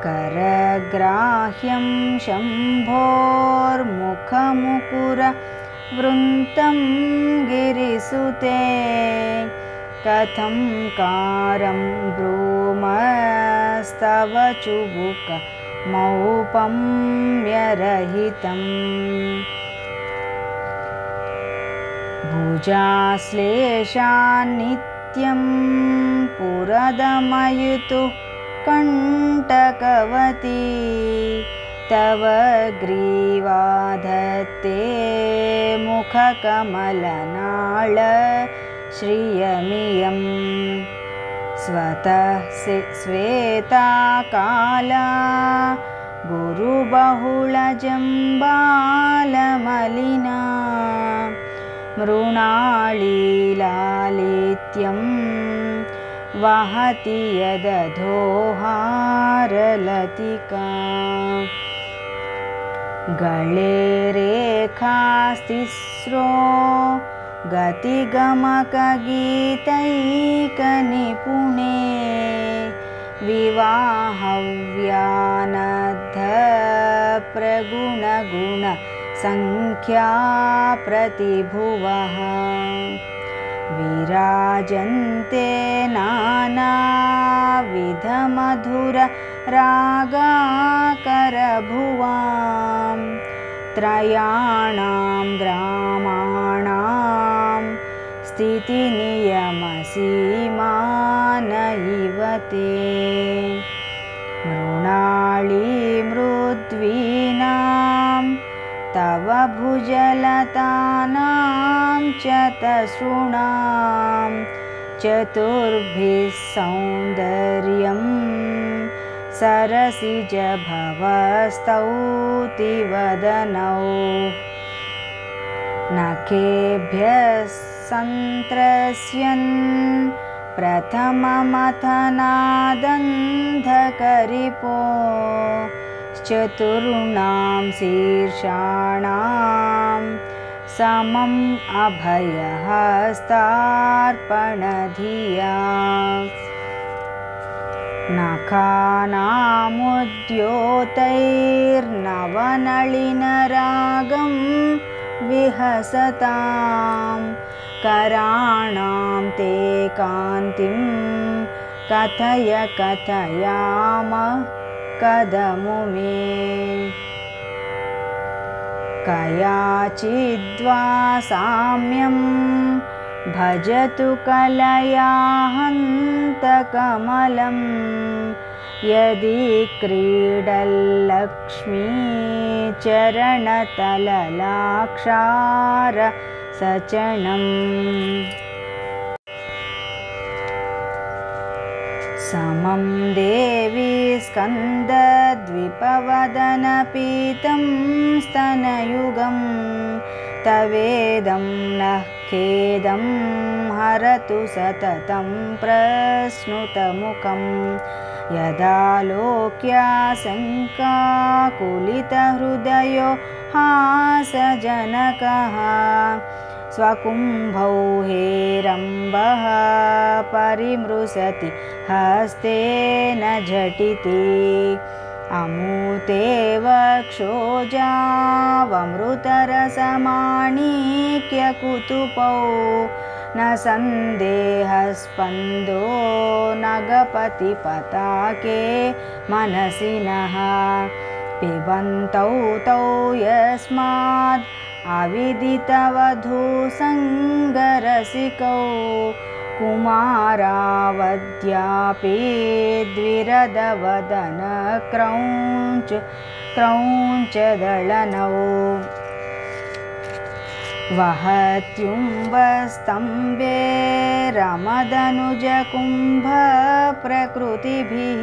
करग्राह्यं शम्भोर्मुखमुकुरवृन्तं गिरिसुते कथं कारं ब्रूमस्तव चुबुकमौपम्यरहितम् भुजाश्लेषान्नित्यं पुरदमयुतुः कण्टकवती तव ग्रीवाधत्ते मुखकमलनाळ श्रियमियं स्वतः श्वेता काला गुरुबहुलजम्बालमलिना मृणालीलालित्यं वहति यदधोहारलतिका गळे रेखास्तिस्रो गतिगमकगीतैकनिपुणे विवाहव्यानद्ध प्रगुणगुणसंख्या प्रतिभुवः विराजन्ते नानाविधमधुररागाकरभुवां त्रयाणां ग्रामाणां स्थितिनियमसीमान इव ते मृणालीमृद्वीनां तव भुजलतानां चतसृणां चतुर्भिः सौन्दर्यं सरसिजभवस्तौतिवदनौ नखेभ्यः सन्त्रस्यन् प्रथममथनादन्धकरिपो चतुर्णां शीर्षाणां समम् अभयहस्तार्पणधिया नखानामुद्योतैर्नवनलिनरागं विहसतां कराणां ते कान्तिं कथय कथयामः कदमु मे कयाचिद्वा साम्यं भजतु कलया हन्तकमलं यदि क्रीडल्लक्ष्मी चरणतललाक्षार सचणम् समं देवी स्कन्दद्विपवदनपीतं स्तनयुगं तवेदं नः खेदं हरतु सततं प्रस्नुतमुखं यदालोक्याशङ्काकुलितहृदयो हासजनकः स्वकुम्भौ हेरम्बः परिमृशति हस्तेन झटिति अमूते वक्षोजावमृतरसमाणिक्यकुतुपौ न सन्देहस्पन्दो नगपतिपताके मनसि नः पिबन्तौ तौ यस्माद् अविदितवधूसङ्गरसिकौ कुमारावद्यापि द्विरदवदनक्रौञ्चदळनौ वहत्युम्बस्तम्भे रमदनुजकुम्भप्रकृतिभिः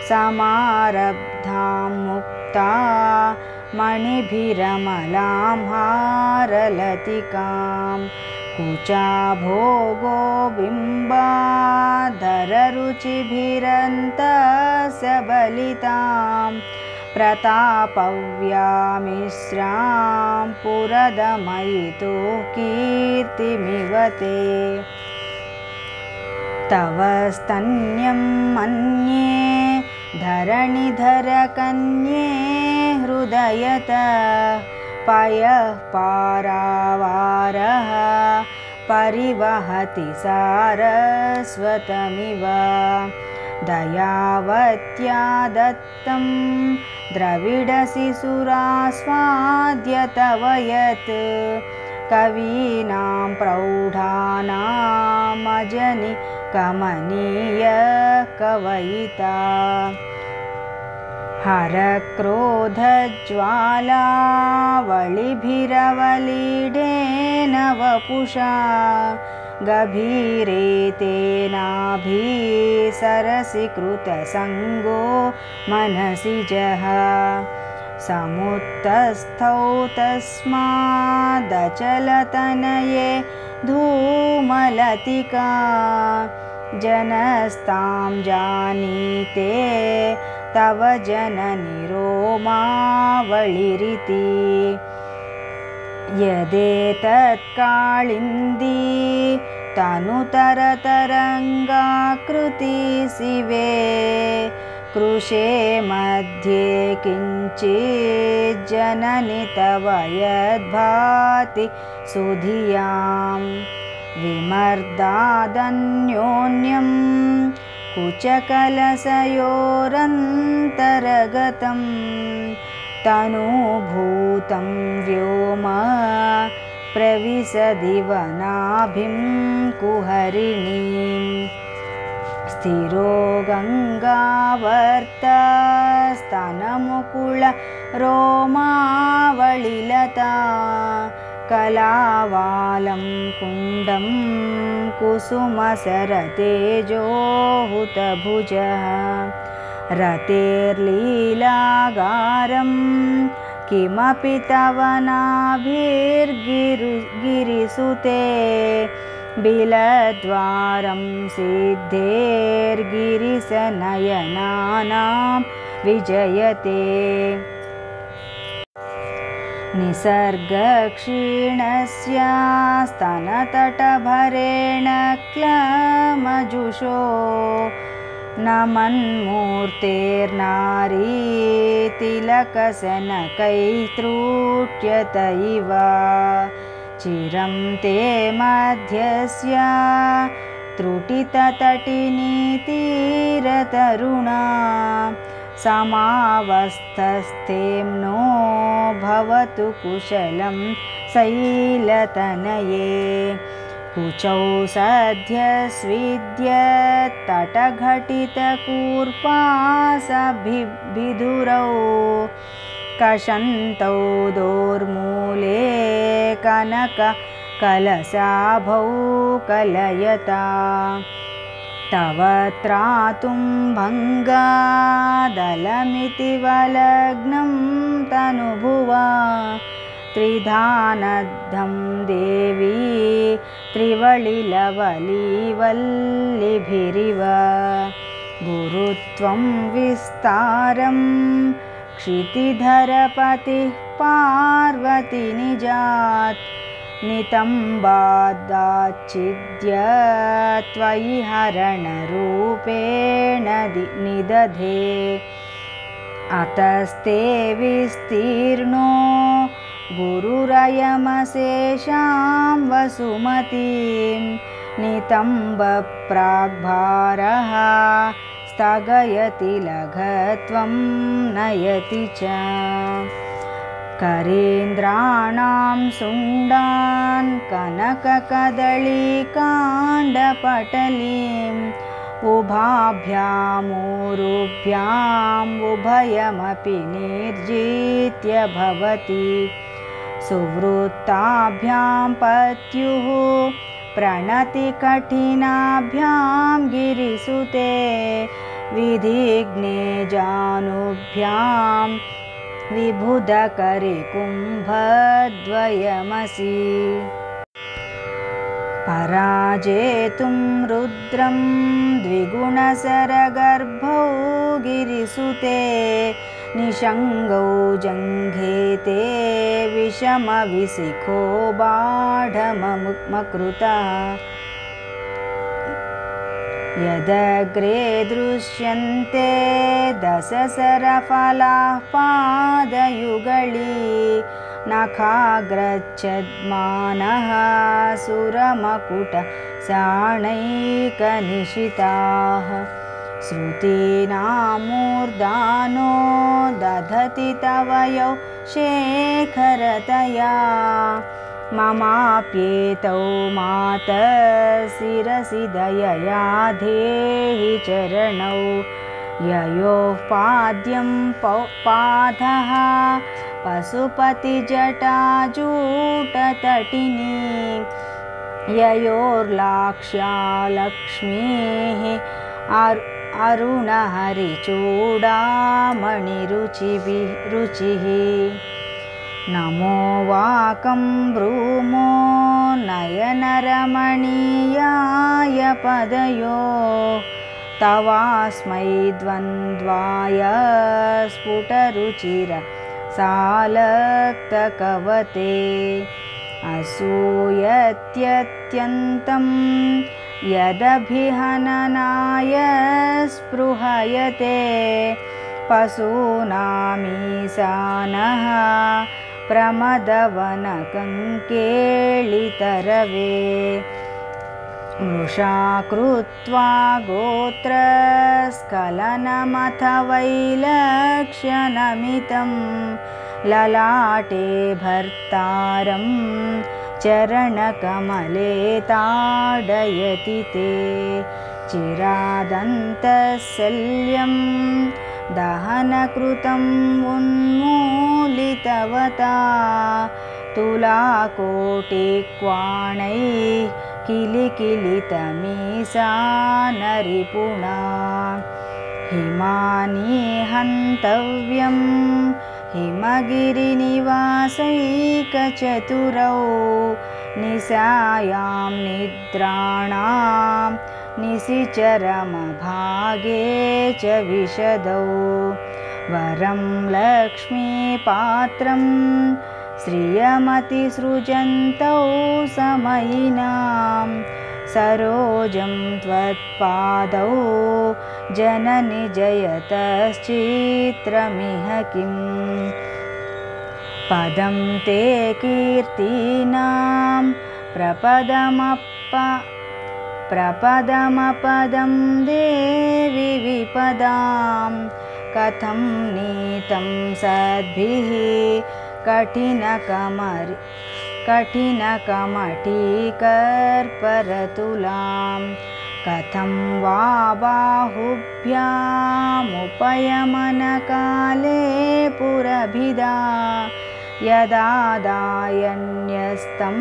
समारब्धां मुक्ता मणिभिरमलां हारलतिकां कुचाभोगो बिम्बाधररुचिभिरन्तसबलितां प्रतापव्यामिश्रां पुरदमयितो कीर्तिमिव ते तव स्तन्यं मन्ये धरणिधरकन्ये हृदयतः पयः पारावारः परिवहति सारस्वतमिव दयावत्या दत्तं द्रविडशिशुरास्वाद्य तव यत् कवीनां प्रौढानामजनि कमनीय कवयिता हरक्रोधज्वालावलिभिरवलीढेन वपुषा गभीरेतेनाभिसरसीकृतसङ्गो मनसि जः समुत्तस्थौ तस्मादचलतनये धूमलतिका जनस्तां जानीते तव जननि रोमावलिरिति यदेतत्काळिन्दी तनुतरतरङ्गाकृति शिवे कृशे मध्ये किञ्चिज्जननि तव यद्भाति सुधियां विमर्दादन्योन्यं कुचकलशयोरन्तरगतं तनुभूतं व्योम प्रविशदिवनाभिं कुहरिणीं स्थिरो गङ्गावर्तस्तनमुकुल रोमावलिलता कलावालं कुण्डं कुसुमसरतेजोहुतभुजः रतेर्लीलागारं किमपि तव नाभिर्गिरिसुते बिलद्वारं सिद्धेर्गिरिशनयनानां विजयते निसर्गक्षीणस्य स्तनतटभरेण क्लमजुषो नमन्मूर्तेर्नारी तिलकसनकैस्तृट्यत इव चिरं ते मध्यस्य त्रुटिततटिनीतीरतरुणा समावस्थस्तेम्नो भवतु कुशलं शैलतनये कुचौ सद्यस्विद्यतटघटितकूर्पासभिधुरौ कषन्तौ दोर्मूले कनककलशाभौ कलयता तव त्रातुं भङ्गादलमिति वलग्नं तनुभुवा त्रिधानद्धं देवी त्रिवळिलवलीवल्लिभिरिव गुरुत्वं विस्तारं क्षितिधरपतिः पार्वती निजात् नितम्बादाच्छिद्य त्वयि हरणरूपेण निदधे अतस्ते विस्तीर्णो गुरुरयमशेषां वसुमतीं नितम्बप्राग्भारः स्थगयति लघत्वं नयति च करेन्द्राणां शुण्डान् कनककदळीकाण्डपटलीम् उभाभ्यामूरुभ्याम् उभयमपि निर्जित्य भवति सुवृत्ताभ्यां पत्युः प्रणतिकठिनाभ्यां गिरिसुते विधिघ्ने जानुभ्यां विबुधकरिकुम्भद्वयमसि पराजेतुं रुद्रं द्विगुणसरगर्भौ गिरिसुते निषङ्गौ जङ्घेते विषमविशिखो बाढमकृतः यदग्रे दृश्यन्ते दशसरफलाः पादयुगळी नखाग्रच्छद्मानः सुरमकुटसाणैकनिशिताः श्रुतीनामूर्धानो दधति तव यौ शेखरतया ममाप्येतौ मातः शिरसि दयया देहि चरणौ ययोः पाद्यं पादः पशुपतिजटाजूटतटिनी ययोर्लाक्ष्या लक्ष्मीः अरुणहरिचूडामणिरुचिः नमो वाकं ब्रूमो नयनरमणीयाय पदयो तवास्मै द्वन्द्वाय स्फुटरुचिर सालक्तकवते असूयत्यत्यन्तं यदभिहननाय स्पृहयते पशूनामीशानः प्रमदवनकङ्केळितरवे मृषा कृत्वा गोत्रस्खलनमथ वैलक्ष्यनमितं ललाटे भर्तारं चरणकमले ताडयति ते चिरादन्तशल्यं दहनकृतं उन्मूलितवता तुलाकोटिक्वाणैः किलिकिलितमीसा नरिपुणा हिमानि हन्तव्यं हिमगिरिनिवासैकचतुरौ निशायां निद्राणां निशिचरमभागे च विशदौ वरं लक्ष्मीपात्रं श्रियमतिसृजन्तौ समयिनां सरोजं त्वत्पादौ जननि जयतश्चित्रमिह किम् पदं ते कीर्तीनां प्रपदमपदं देवि विपदां कथं नीतं सद्भिः कठिनकमटीकर्परतुलां कथं वा बाहुभ्यामुपयमनकाले पुरभिदा यदा दायन्यस्तं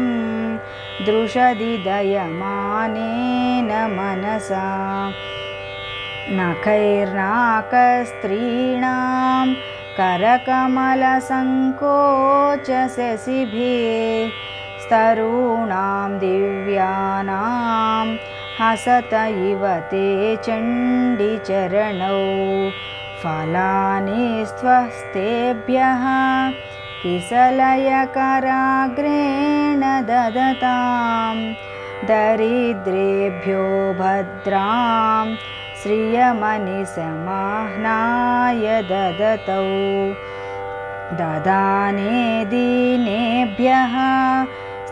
दृशदि दयमानेन मनसा नखैर्नाकस्त्रीणां करकमलसङ्कोचशशिभिः स्तरूणां दिव्यानां हसत इव ते चण्डीचरणौ फलानि स्वस्तेभ्यः किसलयकराग्रेण ददतां दरिद्रेभ्यो भद्रां श्रियमनिसमाह्नाय ददतौ ददाने दीनेभ्यः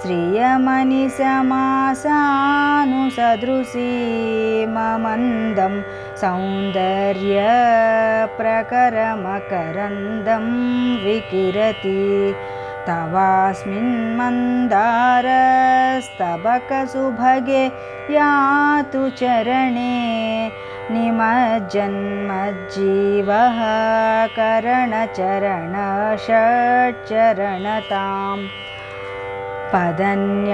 श्रियमनिसमासानुसदृशीममन्दं सौन्दर्यप्रकरमकरन्दं विकिरति तवास्मिन् मन्दारस्तबकसुभगे यातु चरणे निमज्जन्मज्जीवः करणचरणषट्चरणताम् पदन्यासक्रीडा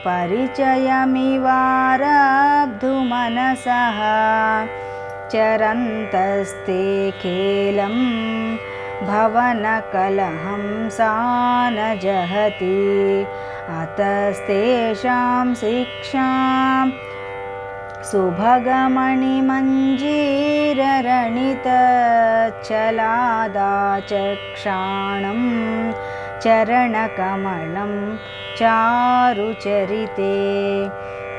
परिचयमिवारब्धुमनसः चरन्तस्ते खेलं भवनकलहंसा न जहति अतस्तेषां शिक्षां सुभगमणिमञ्जीररणितच्छलादाचक्षाणं चरणकमलं चारुचरिते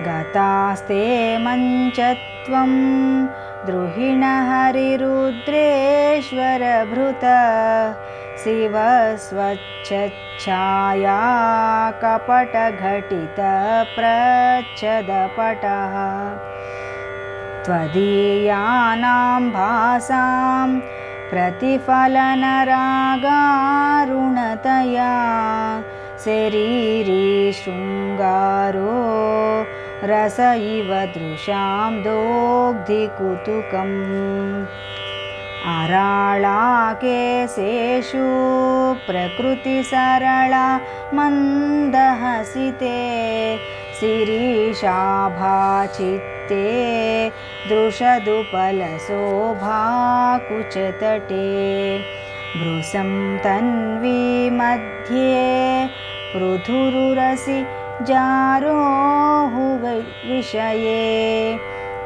गतास्ते मञ्चत्वं द्रुहिणहरिरुद्रेश्वरभृत शिवस्वच्छाया कपटघटितप्रच्छदपटः त्वदीयानां भासां प्रतिफलनरागारुणतया शरीरी शृङ्गारो रस इव दृशां दोग्धिकुतुकम् अराळाकेशेषु प्रकृतिसरला मन्दहसिते शिरीशाभाचित्ते दृशदुपलशोभाकुचतटे भृशं तन्वी मध्ये पृथुरुरसि जारोहुविषये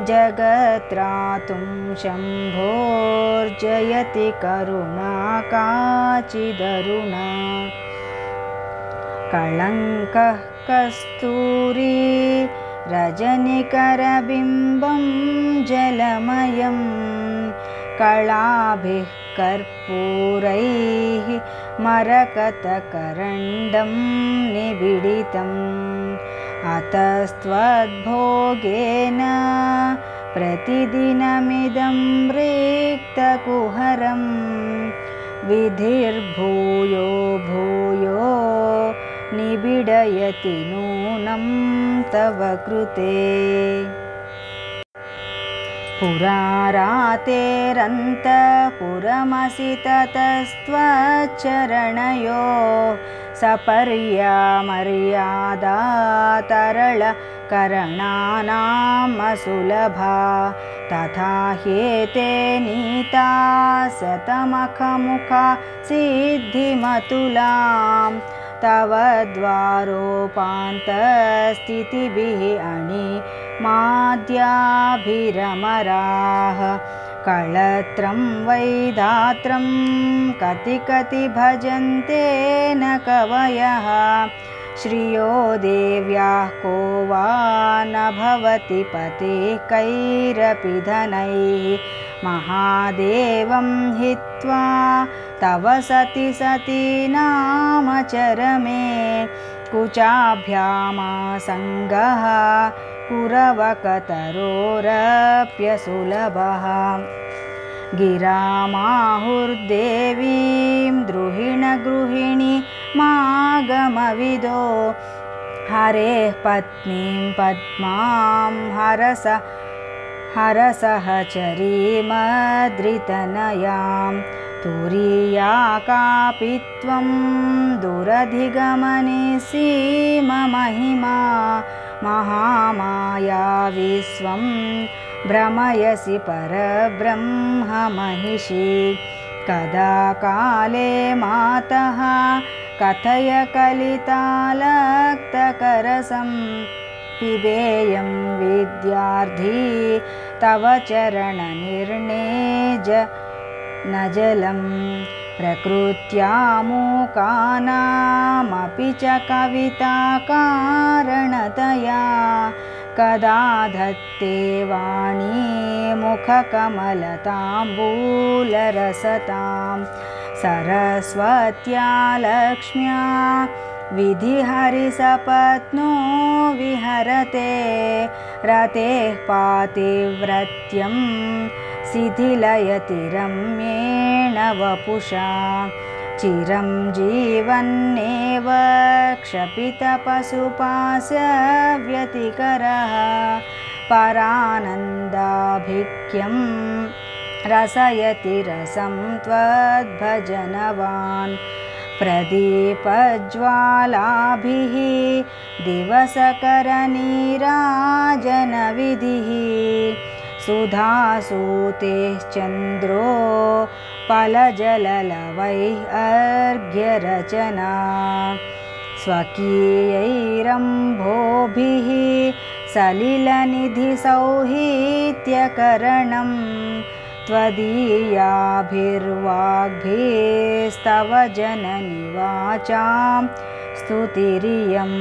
जगत्रातुं शम्भोर्जयति करुणा काचिदरुणा कळङ्कः कस्तूरी रजनिकरबिम्बं जलमयं कलाभिः कर्पूरैः मरकतकरण्डं निबिडितम् अतस्त्वद्भोगेन प्रतिदिनमिदं रिक्तकुहरं विधिर्भूयो भूयो निबिडयति नूनं तव कृते पुरारातेरन्तपुरमसि ततस्त्वच्चरणयो सपर्यामर्यादा तरलकरणानामसुलभा तथा ह्येते नीता शतमखमुखा सिद्धिमतुलां तव द्वारोपान्तस्थितिभिः अणिमाद्याभिरमराः कळत्रं वैधात्रं कति कति भजन्ते न कवयः श्रियो देव्याः को वा न भवति पतिकैरपि धनैः महादेवं हित्वा तव सति सती नाम चरमे कुचाभ्यामासङ्गः कुरवकतरोरप्यसुलभः गिरामाहुर्देवीं द्रुहिणगृहिणी मागमविदो हरेः पत्नीं पद्मां हरसहचरीमद्रितनयां तुरीया कापि त्वं दुरधिगमने सीममहिमा महामाया विश्वं भ्रमयसि परब्रह्ममहिषी कदा काले मातः कथय कलितालक्तकरसं पिबेयं विद्यार्थी तव चरणनिर्णेज न जलं प्रकृत्या मूकानामपि च कविताकारणतया कदा धत्ते वाणी मुखकमलताम्बूलरसतां सरस्वत्या लक्ष्म्या विधिहरिसपत्नो विहरते रतेः पातिव्रत्यं शिथिलयति रम्येण वपुषा चिरं जीवन्नेव क्षपितपशुपास्य व्यतिकरः परानन्दाभिक्यं रसयति रसं त्वद्भजनवान् प्रदीपज्वालाभिः दिवसकरनीराजनविधिः सुधासूतेश्चन्द्रो फलजललवैः अर्घ्यरचना स्वकीयैरम्भोभिः सलिलनिधिसौहीत्यकरणं त्वदीयाभिर्वाग्भिस्तव जननि वाचां स्तुतिरियम्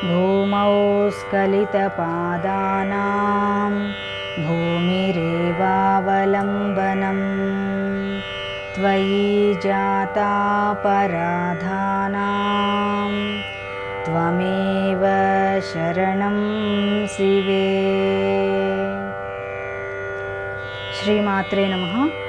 भूमौ स्खलितपादानां भूमिरेवावलम्बनं त्वयि जातापराधानां त्वमेव शरणं शिवे। श्रीमात्रे नमः।